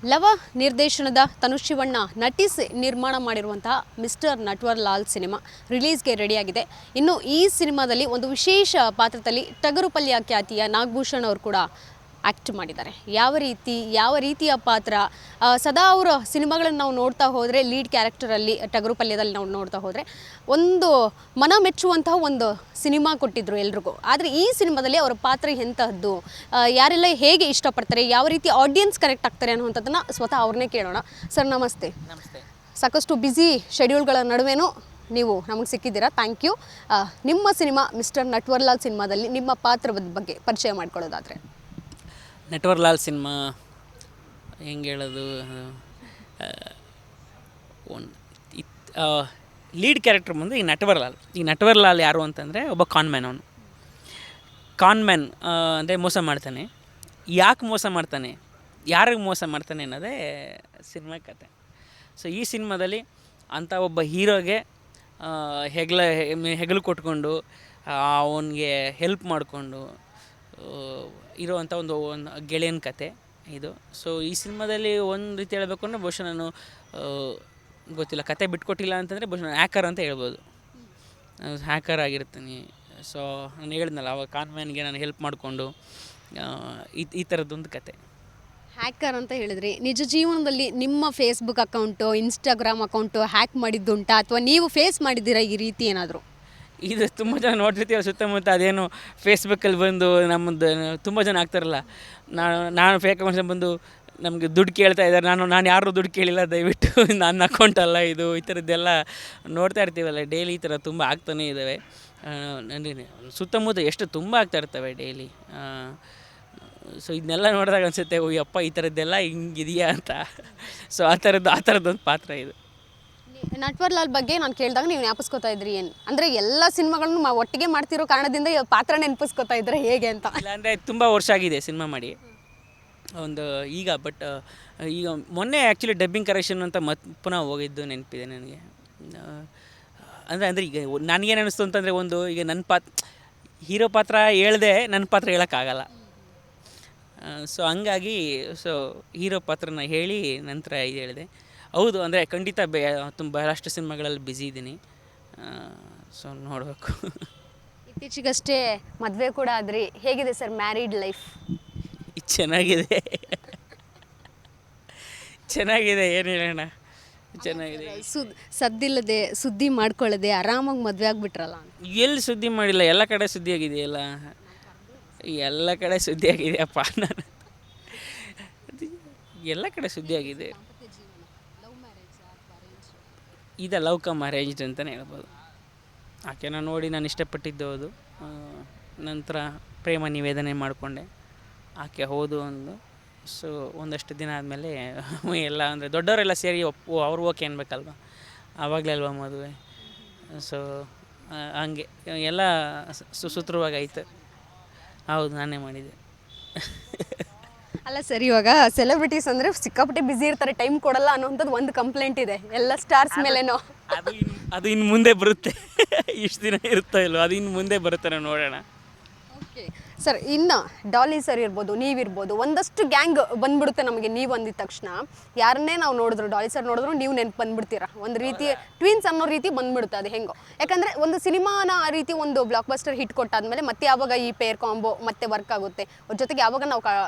ಲವ ನಿರ್ದೇಶನದ ತನುಶಿವಣ್ಣ ನಟಿಸಿ ನಿರ್ಮಾಣ ಮಾಡಿರುವಂತಹ ಮಿಸ್ಟರ್ ನಟ್ವರ್ಲಾಲ್ ಸಿನಿಮಾ ರಿಲೀಸ್ಗೆ ರೆಡಿಯಾಗಿದೆ. ಇನ್ನು ಈ ಸಿನಿಮಾದಲ್ಲಿ ಒಂದು ವಿಶೇಷ ಪಾತ್ರದಲ್ಲಿ ಟಗರುಪಲ್ಯ ಖ್ಯಾತಿಯ ನಾಗಭೂಷಣ್ ಅವರು ಕೂಡ ಆ್ಯಕ್ಟ್ ಮಾಡಿದ್ದಾರೆ. ಯಾವ ರೀತಿಯ ಪಾತ್ರ, ಸದಾ ಅವರ ಸಿನಿಮಾಗಳನ್ನು ನಾವು ನೋಡ್ತಾ ಹೋದರೆ ಲೀಡ್ ಕ್ಯಾರೆಕ್ಟರಲ್ಲಿ ಟಗರುಪಲ್ಯದಲ್ಲಿ ನಾವು ನೋಡ್ತಾ ಹೋದರೆ ಒಂದು ಮನ ಮೆಚ್ಚುವಂತಹ ಒಂದು ಸಿನಿಮಾ ಕೊಟ್ಟಿದ್ದರು ಎಲ್ರಿಗೂ. ಆದರೆ ಈ ಸಿನಿಮಾದಲ್ಲಿ ಅವರ ಪಾತ್ರ ಎಂತಹದ್ದು, ಯಾರೆಲ್ಲ ಹೇಗೆ ಇಷ್ಟಪಡ್ತಾರೆ, ಯಾವ ರೀತಿ ಆಡಿಯನ್ಸ್ ಕನೆಕ್ಟ್ ಆಗ್ತಾರೆ ಅನ್ನುವಂಥದ್ದನ್ನು ಸ್ವತಃ ಅವ್ರನ್ನೇ ಕೇಳೋಣ. ಸರ್ ನಮಸ್ತೆ. ನಮಸ್ತೆ. ಸಾಕಷ್ಟು ಬ್ಯುಸಿ ಶೆಡ್ಯೂಲ್ಗಳ ನಡುವೆನೂ ನೀವು ನಮಗೆ ಸಿಕ್ಕಿದ್ದೀರಾ, ಥ್ಯಾಂಕ್ ಯು. ನಿಮ್ಮ ಸಿನಿಮಾ ಮಿಸ್ಟರ್ ನಟ್ವರ್ಲಾಲ್ ಸಿನಿಮಾದಲ್ಲಿ ನಿಮ್ಮ ಪಾತ್ರದ ಬಗ್ಗೆ ಪರಿಚಯ ಮಾಡ್ಕೊಳ್ಳೋದಾದರೆ? ನಟ್ವರ್ಲಾಲ್ ಸಿನಿಮಾ ಹೆಂಗೆ ಹೇಳೋದು, ಲೀಡ್ ಕ್ಯಾರೆಕ್ಟರ್ ಬಂದು ಈ ನಟ್ವರ್ಲಾಲ್ ಯಾರು ಅಂತಂದರೆ ಒಬ್ಬ ಕಾನ್ಮ್ಯಾನ್. ಅವನು ಕಾನ್ಮ್ಯಾನ್ ಅಂದರೆ ಮೋಸ ಮಾಡ್ತಾನೆ. ಯಾಕೆ ಮೋಸ ಮಾಡ್ತಾನೆ, ಯಾರಿಗೆ ಮೋಸ ಮಾಡ್ತಾನೆ ಅನ್ನೋದೇ ಸಿನಿಮಾ ಕತೆ. ಸೊ ಈ ಸಿನಿಮಾದಲ್ಲಿ ಅಂಥ ಒಬ್ಬ ಹೀರೋಗೆ ಹೆಗಲು ಕೊಟ್ಕೊಂಡು ಅವನಿಗೆ ಹೆಲ್ಪ್ ಮಾಡಿಕೊಂಡು ಇರುವಂಥ ಒಂದು ಗೆಳೆಯನ ಕತೆ ಇದು. ಸೊ ಈ ಸಿನಿಮಾದಲ್ಲಿ ಒಂದು ರೀತಿ ಹೇಳಬೇಕು ಅಂದರೆ ಬಹುಶಃ ನಾನು ಗೊತ್ತಿಲ್ಲ, ಕತೆ ಬಿಟ್ಕೊಟ್ಟಿಲ್ಲ ಅಂತಂದರೆ ಬಹುಶಃ ನಾನು ಹ್ಯಾಕರ್ ಅಂತ ಹೇಳ್ಬೋದು. ಹ್ಯಾಕರ್ ಆಗಿರ್ತೀನಿ. ಸೊ ನಾನು ಹೇಳಿದ್ನಲ್ಲ, ಅವಾಗ ಕಾನ್ಮ್ಯಾನ್ಗೆ ನಾನು ಹೆಲ್ಪ್ ಮಾಡಿಕೊಂಡು ಈ ಥರದ್ದೊಂದು ಕತೆ. ಹ್ಯಾಕರ್ ಅಂತ ಹೇಳಿದ್ರಿ, ನಿಜ ಜೀವನದಲ್ಲಿ ನಿಮ್ಮ Facebook account, Instagram account hack ಮಾಡಿದ್ದುಂಟಾ ಅಥವಾ ನೀವು ಫೇಸ್ ಮಾಡಿದ್ದೀರಾ ಈ ರೀತಿ ಏನಾದರೂ? ಇದು ತುಂಬ ಜನ ನೋಡ್ತಿರ್ತೀವಿ ಸುತ್ತಮುತ್ತ. ಅದೇನು ಫೇಸ್ಬುಕ್ಕಲ್ಲಿ ಬಂದು ನಮ್ಮದು ತುಂಬ ಜನ ಆಗ್ತಾರಲ್ಲ, ನಾನು ಫೇಕ್ ಅಕೌಂಟ್ಸ್ ಬಂದು ನಮಗೆ ದುಡ್ಡು ಕೇಳ್ತಾ ಇದ್ದಾರೆ. ನಾನು ಯಾರೂ ದುಡ್ಡು ಕೇಳಿಲ್ಲ, ದಯವಿಟ್ಟು ನನ್ನ ಅಕೌಂಟ್ ಅಲ್ಲ ಇದು, ಈ ಥರದ್ದೆಲ್ಲ ನೋಡ್ತಾ ಇರ್ತೀವಲ್ಲ ಡೈಲಿ. ಈ ಥರ ತುಂಬ ಆಗ್ತಾನೇ ಇದ್ದಾವೆ. ಸುತ್ತಮುತ್ತ ಎಷ್ಟು ತುಂಬ ಆಗ್ತಾ ಇರ್ತವೆ ಡೈಲಿ. ಸೊ ಇದನ್ನೆಲ್ಲ ನೋಡಿದಾಗ ಅನಿಸುತ್ತೆ, ಓ ಯಪ್ಪ ಈ ಥರದ್ದೆಲ್ಲ ಹಿಂಗಿದೆಯಾ ಅಂತ. ಸೊ ಆ ಥರದ್ದೊಂದು ಪಾತ್ರ ಇದು. ನಟ್ವರ್ಲಾಲ್ ಬಗ್ಗೆ ನಾನು ಕೇಳಿದಾಗ ನೀವು ಜ್ಞಾಪಿಸ್ಕೊತಾ ಇದ್ರಿ ಏನು ಅಂದರೆ ಎಲ್ಲ ಸಿನಿಮಾಗಳನ್ನು ಒಟ್ಟಿಗೆ ಮಾಡ್ತಿರೋ ಕಾರಣದಿಂದ ಪಾತ್ರ ನೆನಪಿಸ್ಕೊತಾ ಇದ್ರೆ ಹೇಗೆ ಅಂತ? ಇಲ್ಲಾಂದರೆ ತುಂಬ ವರ್ಷ ಆಗಿದೆ ಸಿನಿಮಾ ಮಾಡಿ ಒಂದು ಈಗ. ಬಟ್ ಈಗ ಮೊನ್ನೆ ಆ್ಯಕ್ಚುಲಿ ಡಬ್ಬಿಂಗ್ ಕರೆಕ್ಷನ್ ಅಂತ ಪುನಃ ಹೋಗಿದ್ದು ನೆನಪಿದೆ ನನಗೆ. ಅಂದರೆ ಈಗ ನನಗೇನು ಅನ್ನಿಸ್ತು ಅಂತಂದರೆ, ಒಂದು ಈಗ ನನ್ನ ಹೀರೋ ಪಾತ್ರ ಹೇಳ್ದೆ ನನ್ನ ಪಾತ್ರ ಹೇಳೋಕ್ಕಾಗಲ್ಲ. ಸೊ ಹಂಗಾಗಿ ಹೀರೋ ಪಾತ್ರನ ಹೇಳಿ ನಂತರ ಇದು ಹೇಳಿದೆ. ಹೌದು, ಅಂದರೆ ಖಂಡಿತ ಬಹಳಷ್ಟು ಸಿನಿಮಾಗಳಲ್ಲಿ ಬ್ಯುಸಿ ಇದ್ದೀನಿ. ಸೊ ನೋಡಬೇಕು. ಇತ್ತೀಚೆಗಷ್ಟೇ ಮದುವೆ ಕೂಡ ಆದ್ರಿ, ಹೇಗಿದೆ ಸರ್ ಮ್ಯಾರಿಡ್ ಲೈಫ್? ಚೆನ್ನಾಗಿದೆ, ಏನು ಹೇಳೋಣ, ಚೆನ್ನಾಗಿದೆ. ಸದ್ದಿಲ್ಲದೆ ಸುದ್ದಿ ಮಾಡ್ಕೊಳ್ಳದೆ ಆರಾಮಾಗಿ ಮದುವೆ ಆಗಿಬಿಟ್ರಲ್ಲ? ಎಲ್ಲಿ ಸುದ್ದಿ ಮಾಡಿಲ್ಲ, ಎಲ್ಲ ಕಡೆ ಸುದ್ದಿ ಆಗಿದೆಯಲ್ಲ, ಎಲ್ಲ ಕಡೆ ಸುದ್ದಿ ಆಗಿದೆಯಪ್ಪ. ನಾನು ಎಲ್ಲ ಕಡೆ ಸುದ್ದಿ ಆಗಿದೆ. ಇದು ಲವ್ ಕಮ್ ಅರೇಂಜ್ಡ್ ಅಂತಲೇ ಹೇಳ್ಬೋದು. ಆಕೆನ ನೋಡಿ ನಾನು ಇಷ್ಟಪಟ್ಟಿದ್ದು ಹೌದು. ನಂತರ ಪ್ರೇಮ ನಿವೇದನೆ ಮಾಡಿಕೊಂಡೆ, ಆಕೆ ಹೌದು ಅಂದು. ಸೊ ಒಂದಷ್ಟು ದಿನ ಆದಮೇಲೆ ಎಲ್ಲ ಅಂದರೆ ದೊಡ್ಡವರೆಲ್ಲ ಸೇರಿ ಅವ್ರು ಓಕೆ ಅನ್ಬೇಕಲ್ವ, ಆವಾಗಲೇ ಅಲ್ವ ಮದುವೆ. ಸೊ ಹಂಗೆ ಎಲ್ಲ ಸುಸೂತ್ರವಾಗಾಯಿತು. ಹೌದು, ನಾನೇ ಮಾಡಿದ್ದೆ. ಅಲ್ಲ ಸರ್, ಇವಾಗ ಸೆಲೆಬ್ರಿಟೀಸ್ ಅಂದರೆ ಸಿಕ್ಕಾಪಟ್ಟೆ ಬ್ಯುಸಿ ಇರ್ತಾರೆ, ಟೈಮ್ ಕೊಡಲ್ಲ ಅನ್ನೋಂಥದ್ದು ಒಂದು ಕಂಪ್ಲೇಂಟ್ ಇದೆ ಎಲ್ಲ ಸ್ಟಾರ್ಸ್ ಮೇಲೇನೋ. ಅದು ಇನ್ನು ಮುಂದೆ ಬರುತ್ತೆ. ಇಷ್ಟು ದಿನ ಇರುತ್ತೋ ಇಲ್ವೋ, ಅದು ಇನ್ನು ಮುಂದೆ ಬರುತ್ತೆ, ನೋಡೋಣ. ಓಕೆ ಸರ್, ಇನ್ನು ಡಾಲಿ ಸರ್ ಇರ್ಬೋದು, ನೀವಿರ್ಬೋದು, ಒಂದಷ್ಟು ಗ್ಯಾಂಗ್ ಬಂದ್ಬಿಡುತ್ತೆ ನಮಗೆ. ನೀವು ಅಂದಿದ ತಕ್ಷಣ ಯಾರನ್ನೇ ನಾವು ನೋಡಿದ್ರು, ಡಾಲಿ ಸರ್ ನೋಡಿದ್ರು ನೀವು ನೆನ್ಪು ಬಂದ್ಬಿಡ್ತೀರಾ. ಒಂದು ರೀತಿ ಟ್ವಿನ್ಸ್ ಅನ್ನೋ ರೀತಿ ಬಂದ್ಬಿಡುತ್ತೆ ಅದು ಹೆಂಗೋ. ಯಾಕಂದರೆ ಒಂದು ಸಿನಿಮಾನ ಆ ರೀತಿ ಒಂದು ಬ್ಲಾಕ್ ಬಸ್ಟರ್ ಹಿಟ್ ಕೊಟ್ಟಾದ್ಮೇಲೆ ಮತ್ತೆ ಯಾವಾಗ ಈ ಪೇರ್ ಕಾಂಬೋ ಮತ್ತೆ ವರ್ಕ್ ಆಗುತ್ತೆ, ಅವ್ರ ಜೊತೆಗೆ ಯಾವಾಗ ನಾವು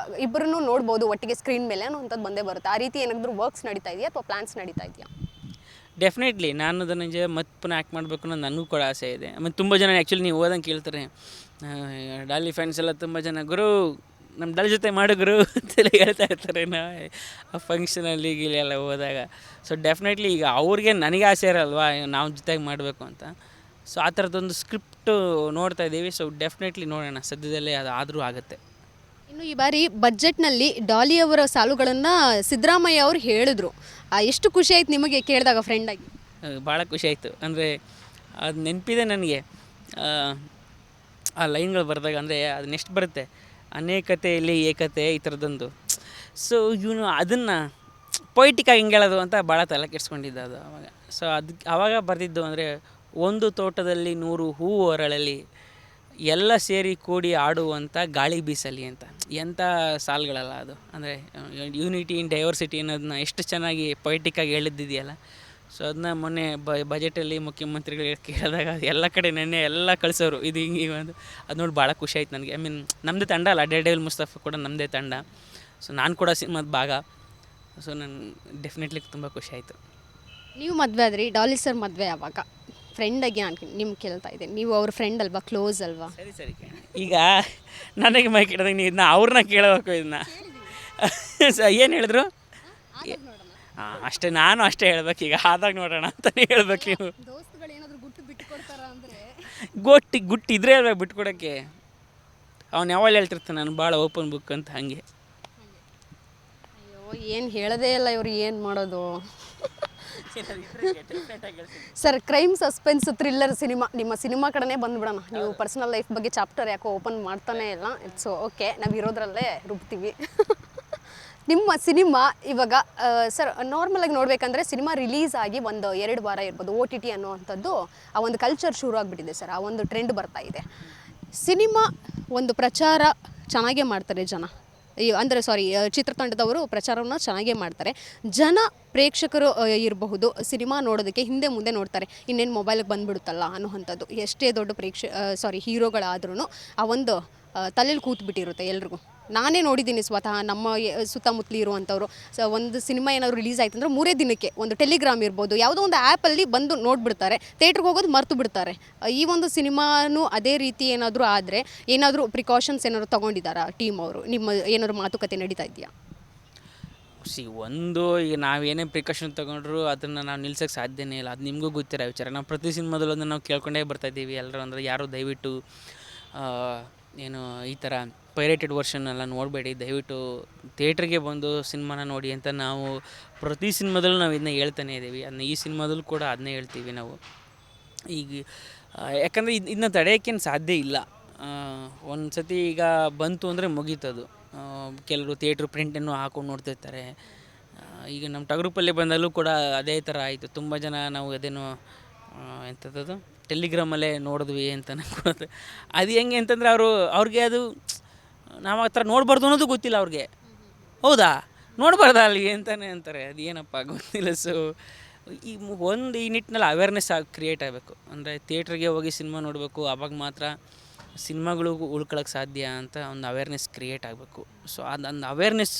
ಇಬ್ಬರನ್ನೂ ನೋಡ್ಬೋದು ಒಟ್ಟಿಗೆ ಸ್ಕ್ರೀನ್ ಮೇಲೆ ಅನ್ನೋಂಥದ್ದು ಬಂದೇ ಬರುತ್ತೆ. ಆ ರೀತಿ ಏನಾದರೂ ವರ್ಕ್ಸ್ ನಡೀತಾ ಇದೆಯಾ ಅಥವಾ ಪ್ಲಾನ್ಸ್ ನಡೀತಾ ಇದೆಯಾ? ಡೆಫಿನೆಟ್ಲಿ ನಾನು ಅದನ್ನು ಮತ್ತೆ ಪುನಃ ಆ್ಯಕ್ಟ್ ಮಾಡಬೇಕು ಅನ್ನೋದು ನನಗೂ ಕೂಡ ಆಸೆ ಇದೆ. ಆಮೇಲೆ ತುಂಬ ಜನ ಆ್ಯಕ್ಚುಲಿ ನೀವು ಓದಂಗೆ ಕೇಳ್ತಾರೆ, ಡಾಲಿ ಫ್ಯಾನ್ಸ್ ಎಲ್ಲ ತುಂಬ ಜನ, ಗುರು ನಮ್ಮ ಡಾಲಿ ಜೊತೆ ಮಾಡು ಗುರು ಅಂತೆಲ್ಲ ಹೇಳ್ತಾ ಇರ್ತಾರೆ ಆ ಫಂಕ್ಷನಲ್ಲಿ ಎಲ್ಲ ಹೋದಾಗ. ಸೊ ಡೆಫಿನೆಟ್ಲಿ ಈಗ ಅವ್ರಿಗೆ ನನಗೆ ಆಸೆ ಇರಲ್ವಾ ನಾವು ಜೊತೆಗೆ ಮಾಡಬೇಕು ಅಂತ. ಸೊ ಆ ಥರದ್ದೊಂದು ಸ್ಕ್ರಿಪ್ಟು ನೋಡ್ತಾ ಇದ್ದೀವಿ. ಸೊ ಡೆಫಿನೆಟ್ಲಿ ನೋಡೋಣ, ಸದ್ಯದಲ್ಲೇ ಅದು ಆದರೂ ಆಗುತ್ತೆ. ಇನ್ನು ಈ ಬಾರಿ ಬಜೆಟ್ನಲ್ಲಿ ಡಾಲಿಯವರ ಸಾಲುಗಳನ್ನು ಸಿದ್ದರಾಮಯ್ಯ ಅವರು ಹೇಳಿದ್ರು. ಎಷ್ಟು ಖುಷಿ ಆಯ್ತು ನಿಮಗೆ ಕೇಳಿದಾಗ ಫ್ರೆಂಡಾಗಿ? ಭಾಳ ಖುಷಿ ಆಯಿತು. ಅಂದರೆ ಅದು ನೆನಪಿದೆ ನನಗೆ, ಆ ಲೈನ್ಗಳು ಬರೆದಾಗ. ಅಂದರೆ ಅದು ನೆಕ್ಸ್ಟ್ ಬರುತ್ತೆ, ಅನೇಕತೆಯಲ್ಲಿ ಏಕತೆ, ಈ ಥರದ್ದೊಂದು. ಸೊ ಇವನು ಅದನ್ನು ಪೊಯಿಟಿಕ್ಕಾಗಿ ಹಿಂಗೆ ಹೇಳೋದು ಅಂತ ಭಾಳ ತಲೆ ಕೆಡಿಸ್ಕೊಂಡಿದ್ದ ಅದು ಆವಾಗ. ಸೊ ಆವಾಗ ಬರೆದಿದ್ದು ಅಂದರೆ, ಒಂದು ತೋಟದಲ್ಲಿ 100 ಹೂವು ಅರಳಲಿ, ಎಲ್ಲ ಸೇರಿ ಕೂಡಿ ಆಡುವಂಥ ಗಾಳಿ ಬೀಸಲಿ ಅಂತ ಎಂಥ ಸಾಲುಗಳಲ್ಲ ಅದು. ಅಂದರೆ ಯೂನಿಟಿ ಇನ್ ಡೈವರ್ಸಿಟಿ ಅನ್ನೋದನ್ನ ಎಷ್ಟು ಚೆನ್ನಾಗಿ ಪೊಯಿಟಿಕ್ಕಾಗಿ ಹೇಳಿದ್ದಿದೆಯಲ್ಲ. ಸೊ ಅದನ್ನ ಮೊನ್ನೆ ಬಜೆಟಲ್ಲಿ ಮುಖ್ಯಮಂತ್ರಿಗಳು ಕೇಳಿದಾಗ ಎಲ್ಲ ಕಡೆ ನೆನ್ನೆ ಎಲ್ಲ ಕಳಿಸೋರು ಇದು ಹಿಂಗೆ ಒಂದು ಅದು ನೋಡಿ ಭಾಳ ಖುಷಿ ಆಯ್ತು ನನಗೆ. ಐ ಮೀನ್ ನಮ್ಮದೇ ತಂಡ ಅಲ್ಲ, ಡೇರ್ಡೆವಿಲ್ ಮುಸ್ತಫಾ ಕೂಡ ನಮ್ಮದೇ ತಂಡ. ಸೊ ನಾನು ಕೂಡ ಸಿನಿಮಾದ ಭಾಗ. ಸೊ ನನಗೆ ಡೆಫಿನೆಟ್ಲಿ ತುಂಬ ಖುಷಿ ಆಯಿತು. ನೀವು ಮದುವೆ ಆದ್ರಿ, ಡಾಲಿ ಸರ್ ಮದುವೆ ಯಾವಾಗ? ಫ್ರೆಂಡಾಗಿ ನಾನು ನಿಮ್ಗೆ ಕೇಳ್ತಾ ಇದ್ದೀನಿ, ನೀವು ಅವ್ರ ಫ್ರೆಂಡ್ ಅಲ್ವಾ, ಕ್ಲೋಸ್ ಅಲ್ವಾ? ಸರಿ ಈಗ ನನಗೆ ಮೈ ಕೇಳಿದಾಗ ನೀವು ಇದನ್ನ ಅವ್ರನ್ನ ಕೇಳಬೇಕು. ಇದನ್ನ ಏನು ಹೇಳಿದ್ರು? ಹಾಂ ಅಷ್ಟೇ, ನಾನು ಅಷ್ಟೇ ಹೇಳ್ಬೇಕು. ಈಗ ಆದಾಗ ನೋಡೋಣ ಅಂತಲೇ ಹೇಳ್ಬೇಕು. ನೀವು ದೋಸ್ತುಗಳು ಏನಾದರೂ ಗುಟ್ಟು ಬಿಟ್ಟು ಕೊಡ್ತಾರ ಅಂದರೆ ಗುಟ್ಟಿದ್ರೆ ಹೇಳ್ಬೇಕು ಬಿಟ್ಕೊಡೋಕ್ಕೆ. ಅವ್ನು ಯಾವಾಗ ಹೇಳ್ತಿರ್ತಾನೆ ನಾನು ಭಾಳ ಓಪನ್ ಬುಕ್ ಅಂತ, ಹಾಗೆ. ಅಯ್ಯೋ ಏನು ಹೇಳೋದೇ ಇಲ್ಲ ಇವ್ರು, ಏನು ಮಾಡೋದು? Sir, crime suspense thriller cinema, ನಿಮ್ಮ ಸಿನಿಮಾ ಕಡೆನೇ ಬಂದುಬಿಡೋಣ. ನೀವು ಪರ್ಸನಲ್ ಲೈಫ್ ಬಗ್ಗೆ ಚಾಪ್ಟರ್ ಯಾಕೋ ಓಪನ್ ಮಾಡ್ತಾನೆ ಇಲ್ಲ. ಇಟ್ಸ್ ಓಕೆ, ನಾವು ಇರೋದ್ರಲ್ಲೇ ರುಬ್ತೀವಿ. ನಿಮ್ಮ ಸಿನಿಮಾ ಇವಾಗ ಸರ್ ನಾರ್ಮಲಾಗಿ ನೋಡಬೇಕಂದ್ರೆ ಸಿನಿಮಾ ರಿಲೀಸ್ ಆಗಿ ಒಂದು 2 ವಾರ ಇರ್ಬೋದು, OTT ಅನ್ನುವಂಥದ್ದು ಆ ಒಂದು ಕಲ್ಚರ್ ಶುರು ಆಗಿಬಿಟ್ಟಿದೆ ಸರ್, ಆ ಒಂದು ಟ್ರೆಂಡ್ ಬರ್ತಾ ಇದೆ. ಸಿನಿಮಾ ಒಂದು ಪ್ರಚಾರ ಚೆನ್ನಾಗೇ ಮಾಡ್ತಾರೆ ಜನ, ಅಂದರೆ ಚಿತ್ರತಂಡದವರು ಪ್ರಚಾರವನ್ನು ಚೆನ್ನಾಗೇ ಮಾಡ್ತಾರೆ. ಜನ ಪ್ರೇಕ್ಷಕರು ಇರಬಹುದು, ಸಿನಿಮಾ ನೋಡೋದಕ್ಕೆ ಹಿಂದೆ ಮುಂದೆ ನೋಡ್ತಾರೆ, ಇನ್ನೇನು ಮೊಬೈಲಿಗೆ ಬಂದುಬಿಡುತ್ತಲ್ಲ ಅನ್ನುವಂಥದ್ದು. ಎಷ್ಟೇ ದೊಡ್ಡ ಹೀರೋಗಳಾದ್ರೂ ಆ ಒಂದು ತಲೆಯಲ್ಲಿ ಕೂತ್ಬಿಟ್ಟಿರುತ್ತೆ ಎಲ್ರಿಗೂ. ನಾನೇ ನೋಡಿದ್ದೀನಿ ಸ್ವತಃ, ನಮ್ಮ ಸುತ್ತಮುತ್ತಲು ಇರುವಂಥವ್ರು ಒಂದು ಸಿನಿಮಾ ಏನಾದರೂ ರಿಲೀಸ್ ಆಯ್ತು ಅಂದರೆ 3 ದಿನಕ್ಕೆ ಒಂದು ಟೆಲಿಗ್ರಾಮ್ ಇರ್ಬೋದು, ಯಾವುದೋ ಒಂದು ಆ್ಯಪಲ್ಲಿ ಬಂದು ನೋಡಿಬಿಡ್ತಾರೆ, ಥಿಯೇಟ್ರಿಗೆ ಹೋಗೋದು ಮರ್ತು ಬಿಡ್ತಾರೆ. ಈ ಒಂದು ಸಿನಿಮಾನು ಅದೇ ರೀತಿ ಏನಾದರೂ ಆದರೆ ಏನಾದರೂ ಪ್ರಿಕಾಷನ್ಸ್ ಏನಾದರೂ ತೊಗೊಂಡಿದ್ದಾರಾ ಟೀಮ್ ಅವರು? ನಿಮ್ಮ ಏನಾದರೂ ಮಾತುಕತೆ ನಡೀತಾ ಇದೆಯಾ? ಒಂದು ಈಗ ನಾವೇನೇ ಪ್ರಿಕಾಷನ್ ತೊಗೊಂಡ್ರು ಅದನ್ನು ನಾವು ನಿಲ್ಸೋಕ್ಕೆ ಸಾಧ್ಯನೇ ಇಲ್ಲ. ಅದು ನಿಮಗೂ ಗೊತ್ತಿರೋ ವಿಚಾರ. ನಾವು ಪ್ರತಿ ಸಿನಿಮಾದಲ್ಲೂ ನಾವು ಕೇಳ್ಕೊಂಡೇ ಬರ್ತಾಯಿದ್ದೀವಿ ಎಲ್ಲರೂ, ಅಂದರೆ ಯಾರು ದಯವಿಟ್ಟು ಏನು ಈ ಥರ ಪೈರೇಟೆಡ್ ವರ್ಷನ್ ಎಲ್ಲ ನೋಡಬೇಡಿ, ದಯವಿಟ್ಟು ಥಿಯೇಟ್ರಿಗೆ ಬಂದು ಸಿನಿಮಾನ ನೋಡಿ ಅಂತ ನಾವು ಪ್ರತಿ ಸಿನಿಮಾದಲ್ಲೂ ನಾವು ಇದನ್ನ ಹೇಳ್ತಾನೆ ಇದ್ದೀವಿ. ಅದನ್ನ ಈ ಸಿನಿಮಾದಲ್ಲೂ ಕೂಡ ಅದನ್ನೇ ಹೇಳ್ತೀವಿ ನಾವು. ಈಗ ಯಾಕಂದರೆ ಇದನ್ನ ತಡೆಯೋಕ್ಕೇನು ಸಾಧ್ಯ ಇಲ್ಲ. ಒಂದು ಸತಿ ಈಗ ಬಂತು ಅಂದರೆ ಮುಗೀತದು. ಕೆಲವರು ಥಿಯೇಟ್ರ್ ಪ್ರಿಂಟನ್ನು ಹಾಕೊಂಡು ನೋಡ್ತಿರ್ತಾರೆ. ಈಗ ನಮ್ಮ ಟಗರುಪಲ್ಲೆ ಬಂದಲ್ಲೂ ಕೂಡ ಅದೇ ಥರ ಆಯಿತು. ತುಂಬ ಜನ ನಾವು ಅದೇನೋ ಎಂಥದ್ದು ಟೆಲಿಗ್ರಾಮಲ್ಲೇ ನೋಡಿದ್ವಿ ಅಂತ ಕೊಡುತ್ತೆ. ಅದು ಹೆಂಗೆ ಅಂತಂದರೆ ಅವ್ರಿಗೆ ಅದು ನಾವು ಆ ಥರ ನೋಡಬಾರ್ದು ಅನ್ನೋದು ಗೊತ್ತಿಲ್ಲ ಅವ್ರಿಗೆ. ಹೌದಾ, ನೋಡಬಾರ್ದ ಅಲ್ಲಿ ಅಂತಲೇ ಅಂತಾರೆ. ಅದು ಏನಪ್ಪ ಗೊತ್ತಿಲ್ಲ. ಸೊ ಈ ನಿಟ್ಟಿನಲ್ಲಿ ಅವೇರ್ನೆಸ್ ಕ್ರಿಯೇಟ್ ಆಗಬೇಕು. ಅಂದರೆ ಥಿಯೇಟ್ರಿಗೆ ಹೋಗಿ ಸಿನಿಮಾ ನೋಡಬೇಕು, ಆವಾಗ ಮಾತ್ರ ಸಿನಿಮಾಗಳು ಉಳ್ಕೊಳ್ಳೋಕ್ಕೆ ಸಾಧ್ಯ ಅಂತ ಒಂದು ಅವೇರ್ನೆಸ್ ಕ್ರಿಯೇಟ್ ಆಗಬೇಕು. ಸೊ ಅದೊಂದು ಅವೇರ್ನೆಸ್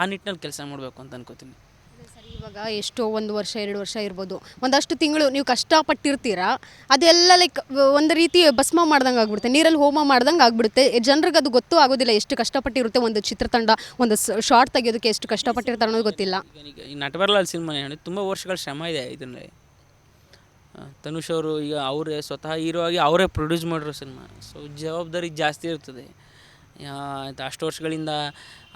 ಆ ನಿಟ್ಟಿನಲ್ಲಿ ಕೆಲಸ ಮಾಡಬೇಕು ಅಂತ ಅನ್ಕೋತೀನಿ. ಇವಾಗ ಎಷ್ಟೋ 1 ವರ್ಷ 2 ವರ್ಷ ಇರ್ಬೋದು, ಒಂದಷ್ಟು ತಿಂಗಳು ನೀವು ಕಷ್ಟಪಟ್ಟಿರ್ತೀರಾ, ಅದೆಲ್ಲ ಲೈಕ್ ಒಂದು ರೀತಿ ಭಸ್ಮ ಮಾಡ್ದಂಗೆ ಆಗ್ಬಿಡುತ್ತೆ, ನೀರಲ್ಲಿ ಹೋಮ ಮಾಡ್ದಂಗೆ ಆಗ್ಬಿಡುತ್ತೆ. ಜನರಿಗೆ ಅದು ಗೊತ್ತೂ ಆಗೋದಿಲ್ಲ ಎಷ್ಟು ಕಷ್ಟಪಟ್ಟಿರುತ್ತೆ. ಒಂದು ಚಿತ್ರತಂಡ ಒಂದು ಶಾರ್ಟ್ ತೆಗೆಯೋದಕ್ಕೆ ಎಷ್ಟು ಕಷ್ಟಪಟ್ಟಿರ್ತಾರೆ ಅನ್ನೋದು ಗೊತ್ತಿಲ್ಲ. ಈಗ ಈ ನಟವರ್ಲಾಲ್ ಸಿನಿಮಾ ಹೇಳಿ ತುಂಬ ವರ್ಷಗಳ ಶ್ರಮ ಇದೆ ಇದರಲ್ಲಿ. ತನುಷ್ ಅವರು ಈಗ ಅವರೇ ಸ್ವತಃ ಹೀರೋ ಆಗಿ ಅವರೇ ಪ್ರೊಡ್ಯೂಸ್ ಮಾಡಿರೋ ಸಿನಿಮಾ. ಸೊ ಜವಾಬ್ದಾರಿ ಜಾಸ್ತಿ ಇರ್ತದೆ. ಅಷ್ಟು ವರ್ಷಗಳಿಂದ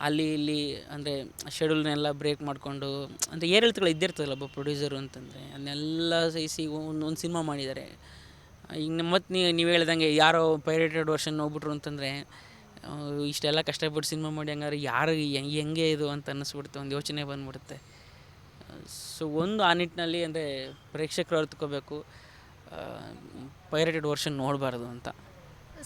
ಅಲ್ಲಿ ಇಲ್ಲಿ ಅಂದರೆ ಶೆಡ್ಯೂಲ್ನೆಲ್ಲ ಬ್ರೇಕ್ ಮಾಡಿಕೊಂಡು ಅಂದರೆ ಏರಿಳಿತಗಳು ಇದ್ದಿರ್ತದಲ್ಲ ಒಬ್ಬ ಪ್ರೊಡ್ಯೂಸರು ಅಂತಂದರೆ, ಅದನ್ನೆಲ್ಲ ಸಹಿಸಿ ಒಂದು ಸಿನಿಮಾ ಮಾಡಿದ್ದಾರೆ. ಈಗ ಮತ್ತು ನೀವು ಹೇಳ್ದಂಗೆ ಯಾರೋ ಪೈರೇಟೆಡ್ ವರ್ಷನ್ ಹೋಗ್ಬಿಟ್ರು ಅಂತಂದರೆ ಇಷ್ಟೆಲ್ಲ ಕಷ್ಟಪಟ್ಟು ಸಿನಿಮಾ ಮಾಡಿ ಹಂಗಾರೆ ಯಾರು ಹೆಂಗೆ ಇದು ಅಂತ ಅನ್ನಿಸ್ಬಿಡುತ್ತೆ, ಒಂದು ಯೋಚನೆ ಬಂದುಬಿಡುತ್ತೆ. ಸೊ ಒಂದು ಆ ನಿಟ್ಟಿನಲ್ಲಿ ಅಂದರೆ ಪ್ರೇಕ್ಷಕರು ಅರ್ಥಕೋಬೇಕು, ಪೈರೇಟೆಡ್ ವರ್ಷನ್ ನೋಡಬಾರ್ದು ಅಂತ.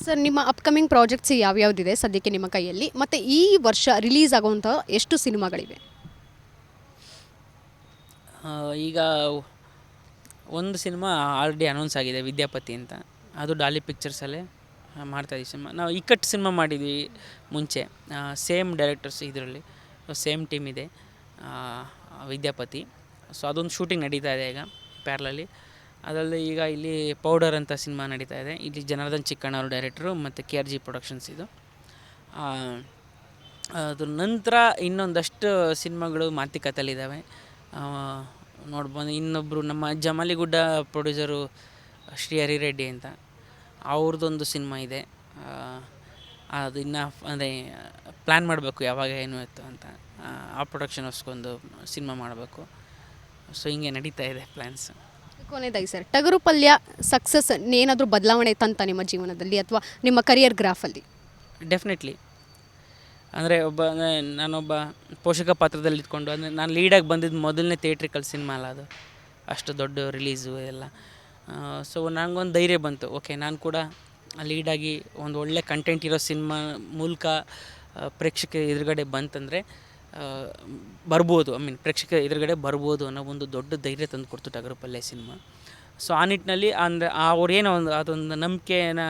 ಸರ್, ನಿಮ್ಮ ಅಪ್ಕಮಿಂಗ್ ಪ್ರಾಜೆಕ್ಟ್ಸ್ ಯಾವ್ಯಾವುದಿದೆ ಸದ್ಯಕ್ಕೆ ನಿಮ್ಮ ಕೈಯಲ್ಲಿ, ಮತ್ತು ಈ ವರ್ಷ ರಿಲೀಸ್ ಆಗುವಂಥ ಎಷ್ಟು ಸಿನಿಮಾಗಳಿವೆ? ಈಗ ಒಂದು ಸಿನಿಮಾ ಆಲ್ರೆಡಿ ಅನೌನ್ಸ್ ಆಗಿದೆ, ವಿದ್ಯಾಪತಿ ಅಂತ. ಅದು ಡಾಲಿ ಪಿಕ್ಚರ್ಸಲ್ಲೇ ಮಾಡ್ತಾಯಿದ್ದೀವಿ ಸಿನಿಮಾ. ನಾವು ಇಕ್ಕಟ್ಟು ಸಿನಿಮಾ ಮಾಡಿದ್ವಿ ಮುಂಚೆ, ಸೇಮ್ ಡೈರೆಕ್ಟರ್ಸ್, ಇದರಲ್ಲಿ ಸೇಮ್ ಟೀಮ್ ಇದೆ, ವಿದ್ಯಾಪತಿ. ಸೊ ಅದೊಂದು ಶೂಟಿಂಗ್ ನಡೀತಾ ಇದೆ ಈಗ ಪ್ಯಾರಲಲ್ಲಿ. ಅದಲ್ಲದೆ ಈಗ ಇಲ್ಲಿ ಪೌಡರ್ ಅಂತ ಸಿನಿಮಾ ನಡೀತಾ ಇದೆ. ಇಲ್ಲಿ ಜನಾರ್ದನ್ ಚಿಕ್ಕಣ್ಣ ಅವರು ಡೈರೆಕ್ಟ್ರು ಮತ್ತು KRG ಪ್ರೊಡಕ್ಷನ್ಸ್ ಇದು. ಅದ್ರ ನಂತರ ಇನ್ನೊಂದಷ್ಟು ಸಿನಿಮಾಗಳು ಮಾತುಕತೆಯಲ್ಲಿದ್ದಾವೆ. ನೋಡ್ಬೋದು, ಇನ್ನೊಬ್ಬರು ನಮ್ಮ ಜಮಾಲಿಗುಡ್ಡ ಪ್ರೊಡ್ಯೂಸರು ಶ್ರೀ ಹರಿರೆಡ್ಡಿ ಅಂತ, ಅವ್ರದ್ದೊಂದು ಸಿನಿಮಾ ಇದೆ. ಅದು ಇನ್ನು ಅಂದರೆ ಪ್ಲ್ಯಾನ್ ಮಾಡಬೇಕು ಯಾವಾಗ ಏನು ಇತ್ತು ಅಂತ. ಆ ಪ್ರೊಡಕ್ಷನ್ ಹೊಸ್ಕೊಂದು ಸಿನಿಮಾ ಮಾಡಬೇಕು. ಸೊ ಹಿಂಗೆ ನಡೀತಾ ಇದೆ ಪ್ಲ್ಯಾನ್ಸ್. ಕೊನೆಯದಾಗಿ ಸರ್, ಟಗರುಪಲ್ಯ ಸಕ್ಸಸ್ ಏನಾದರೂ ಬದಲಾವಣೆ ತಂತ ನಿಮ್ಮ ಜೀವನದಲ್ಲಿ ಅಥವಾ ನಿಮ್ಮ ಕರಿಯರ್ ಗ್ರಾಫಲ್ಲಿ? ಡೆಫಿನೆಟ್ಲಿ. ಅಂದರೆ ನಾನೊಬ್ಬ ಪೋಷಕ ಪಾತ್ರದಲ್ಲಿ ಇಟ್ಕೊಂಡು, ಅಂದರೆ ನಾನು ಲೀಡಾಗಿ ಬಂದಿದ್ದು ಮೊದಲನೇ ಥಿಯೇಟ್ರಿಕಲ್ ಸಿನಿಮಾ ಅಲ್ಲ ಅದು, ಅಷ್ಟು ದೊಡ್ಡ ರಿಲೀಸು ಎಲ್ಲ. ಸೊ ನನಗೊಂದು ಧೈರ್ಯ ಬಂತು, ಓಕೆ ನಾನು ಕೂಡ ಲೀಡಾಗಿ ಒಂದು ಒಳ್ಳೆ ಕಂಟೆಂಟ್ ಇರೋ ಸಿನಿಮಾ ಮೂಲಕ ಪ್ರೇಕ್ಷಕ ಎದುರುಗಡೆ ಬಂತಂದರೆ ಬರ್ಬೋದು, ಪ್ರೇಕ್ಷಕ ಎದುರುಗಡೆ ಬರ್ಬೋದು ಅನ್ನೋ ಒಂದು ದೊಡ್ಡ ಧೈರ್ಯ ತಂದು ಕೊಡ್ತು ಟಗರುಪಲ್ಯ ಸಿನಿಮಾ. ಸೊ ಆ ನಿಟ್ಟಿನಲ್ಲಿ ಅಂದರೆ ಅವ್ರೇನೋ ಅದೊಂದು ನಂಬಿಕೆನ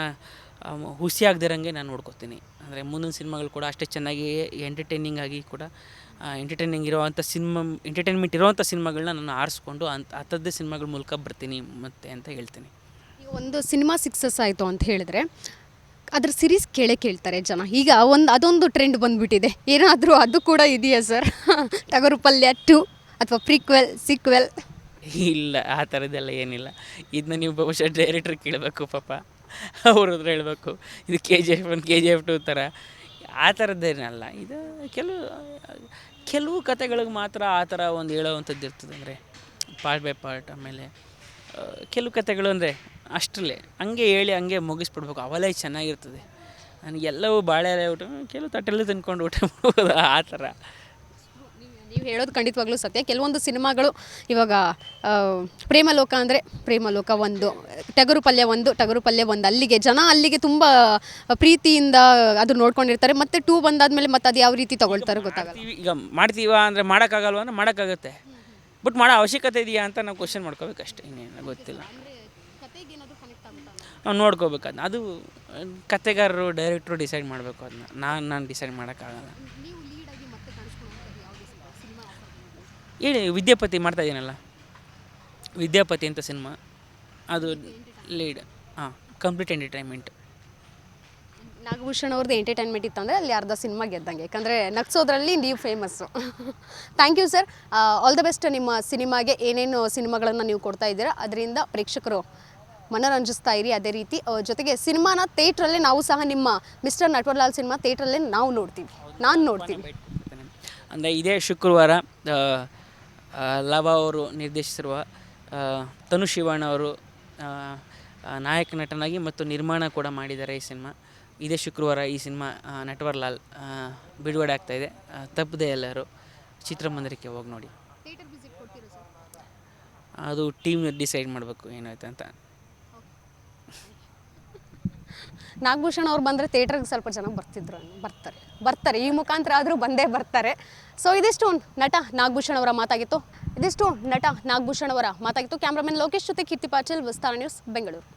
ಹುಸಿಯಾಗದಿರಂಗೆ ನಾನು ನೋಡ್ಕೊತೀನಿ. ಅಂದರೆ ಮುಂದಿನ ಸಿನಿಮಾಗಳು ಕೂಡ ಅಷ್ಟೇ ಚೆನ್ನಾಗಿ ಎಂಟರ್ಟೈನಿಂಗ್ ಆಗಿ ಕೂಡ ಎಂಟರ್ಟೈನಿಂಗ್ ಇರೋವಂಥ ಎಂಟರ್ಟೈನ್ಮೆಂಟ್ ಇರೋವಂಥ ಸಿನಿಮಾಗಳನ್ನ ನಾನು ಆರಿಸ್ಕೊಂಡು ಅಂಥದ್ದೇ ಸಿನಿಮಾಗಳ ಮೂಲಕ ಬರ್ತೀನಿ ಮತ್ತೆ ಅಂತ ಹೇಳ್ತೀನಿ. ಈಗ ಒಂದು ಸಿನಿಮಾ ಸಕ್ಸಸ್ ಆಯಿತು ಅಂತ ಹೇಳಿದ್ರೆ ಅದ್ರ ಸಿರೀಸ್ ಕೇಳ್ತಾರೆ ಜನ. ಈಗ ಅದೊಂದು ಟ್ರೆಂಡ್ ಬಂದುಬಿಟ್ಟಿದೆ. ಏನಾದರೂ ಅದು ಕೂಡ ಇದೆಯಾ ಸರ್? ಟಗರುಪಲ್ಯ 2 ಅಥವಾ ಪ್ರೀಕ್ವೆಲ್ ಸೀಕ್ವೆಲ್? ಇಲ್ಲ, ಆ ಥರದ್ದೆಲ್ಲ ಏನಿಲ್ಲ. ಇದನ್ನ ನೀವು ಬಹುಶಃ ಡೈರೆಕ್ಟ್ರ್ ಕೇಳಬೇಕು, ಪಾಪ ಅವ್ರ ಹತ್ರ ಹೇಳಬೇಕು. ಇದು KGF 1 KGF 2 ಥರ ಆ ಥರದ್ದೇನಲ್ಲ. ಇದು ಕೆಲವು ಕತೆಗಳಿಗೆ ಮಾತ್ರ ಆ ಥರ ಒಂದು ಹೇಳೋವಂಥದ್ದು ಇರ್ತದೆ. ಅಂದರೆ ಪಾರ್ಟ್ ಬೈ ಪಾರ್ಟ್. ಆಮೇಲೆ ಕೆಲವು ಕತೆಗಳು ಅಂದರೆ ಅಷ್ಟರಲ್ಲೇ ಹಂಗೆ ಹೇಳಿ ಹಂಗೆ ಮುಗಿಸ್ಬಿಡ್ಬೇಕು, ಅವೆಲ್ಲ ಚೆನ್ನಾಗಿರ್ತದೆ. ನನಗೆಲ್ಲವೂ ಬಾಳೆ ಎಲೆ ಊಟ, ಕೆಲವು ತಟ್ಟೆಲ್ಲೂ ತಿನ್ಕೊಂಡು ಊಟ ಮಾಡ್ಬೋದು, ಆ ಥರ. ನೀವು ಹೇಳೋದು ಖಂಡಿತವಾಗ್ಲೂ ಸತ್ಯ. ಕೆಲವೊಂದು ಸಿನಿಮಾಗಳು ಇವಾಗ ಪ್ರೇಮಲೋಕ ಅಂದರೆ ಪ್ರೇಮಲೋಕ 1, ಟಗರುಪಲ್ಯ 1 ಅಲ್ಲಿಗೆ ಜನ ತುಂಬ ಪ್ರೀತಿಯಿಂದ ಅದು ನೋಡ್ಕೊಂಡಿರ್ತಾರೆ. ಮತ್ತೆ 2 ಬಂದಾದ್ಮೇಲೆ ಮತ್ತೆ ಅದು ಯಾವ ರೀತಿ ತಗೊಳ್ತಾರೆ ಗೊತ್ತಾಗಲ್ಲ. ಈಗ ಮಾಡ್ತೀವ ಅಂದರೆ ಮಾಡೋಕ್ಕಾಗಲ್ವ ಅಂದರೆ ಮಾಡೋಕ್ಕಾಗತ್ತೆ, ಬಟ್ ಮಾಡೋ ಅವಶ್ಯಕತೆ ಇದೆಯಾ ಅಂತ ನಾವು ಕ್ವಶನ್ ಮಾಡ್ಕೋಬೇಕಷ್ಟೇ, ಇನ್ನೇನು ಗೊತ್ತಿಲ್ಲ. ನಾವು ನೋಡ್ಕೋಬೇಕು ಅದನ್ನ. ಅದು ಕತೆಗಾರರು ಡೈರೆಕ್ಟ್ರು ಡಿಸೈಡ್ ಮಾಡಬೇಕು. ಅದನ್ನ ನಾನು ಡಿಸೈಡ್ ಮಾಡೋಕ್ಕಾಗಲ್ಲ. ಹೇಳಿ, ವಿದ್ಯಾಪತಿ ಮಾಡ್ತಾಯಿದ್ದೀನಲ್ಲ, ವಿದ್ಯಾಪತಿ ಅಂತ ಸಿನಿಮಾ, ಅದು ಲೀಡ್. Complete entertainment. ನಾಗಭೂಷಣ್ ಅವ್ರದ್ದು ಎಂಟರ್ಟೈನ್ಮೆಂಟ್ ಇತ್ತು ಅಂದರೆ ಅಲ್ಲಿ ಅರ್ಧ ಸಿನಿಮಾ ಗೆದ್ದಂಗೆ. ಯಾಕಂದರೆ ನಗ್ಸೋದ್ರಲ್ಲಿ ನೀವು famous. Thank you sir. All the best. ನಿಮ್ಮ ಸಿನಿಮಾಗೆ ಏನೇನು ಸಿನಿಮಾಗಳನ್ನು ನೀವು ಕೊಡ್ತಾ ಇದ್ದೀರಾ ಅದರಿಂದ ಪ್ರೇಕ್ಷಕರು ಮನರಂಜಿಸ್ತಾ ಇರಿ. ಅದೇ ರೀತಿ ಜೊತೆಗೆ ಸಿನಿಮಾನ ಥಿಯೇಟ್ರಲ್ಲೇ ನಾವು ಸಹ ನಿಮ್ಮ ಮಿಸ್ಟರ್ ನಟ್ವರ್ಲಾಲ್ ಸಿನಿಮಾ ಥಿಯೇಟ್ರಲ್ಲೇ ನಾನು ನೋಡ್ತೀವಿ. ಅಂದರೆ ಇದೇ ಶುಕ್ರವಾರ ಲವ ಅವರು ನಿರ್ದೇಶಿಸಿರುವ ತನು ಶಿವಣ್ಣ ಅವರು ನಾಯಕ ನಟನಾಗಿ ಮತ್ತು ನಿರ್ಮಾಣ ಕೂಡ ಮಾಡಿದ್ದಾರೆ ಈ ಸಿನಿಮಾ. ಇದೇ ಶುಕ್ರವಾರ ಈ ಸಿನಿಮಾ ನಟ್ವರ್ಲಾಲ್ ಬಿಡುಗಡೆ ಆಗ್ತಾಯಿದೆ. ತಪ್ಪದೆ ಎಲ್ಲರೂ ಚಿತ್ರಮಂದಿರಕ್ಕೆ ಹೋಗಿ ನೋಡಿ. ಅದು ಟೀಮ್ ಡಿಸೈಡ್ ಮಾಡಬೇಕು ಏನಾಯ್ತು ಅಂತ. ನಾಗಭೂಷಣ್ ಅವ್ರು ಬಂದರೆ ಥಿಯೇಟ್ರಿಗೆ ಸ್ವಲ್ಪ ಜನ ಬರ್ತಾರೆ. ಈ ಮುಖಾಂತರ ಆದರೂ ಬಂದೇ ಬರ್ತಾರೆ. ಸೊ ಇದಿಷ್ಟು ನಟ ನಾಗಭೂಷಣ್ ಅವರ ಮಾತಾಗಿತ್ತು. ಕ್ಯಾಮ್ರಾಮನ್ ಲೋಕೇಶ್ ಜೊತೆ ಕೀರ್ತಿ ಪಾಟೀಲ್, ವಿಸ್ತಾರ ನ್ಯೂಸ್, ಬೆಂಗಳೂರು.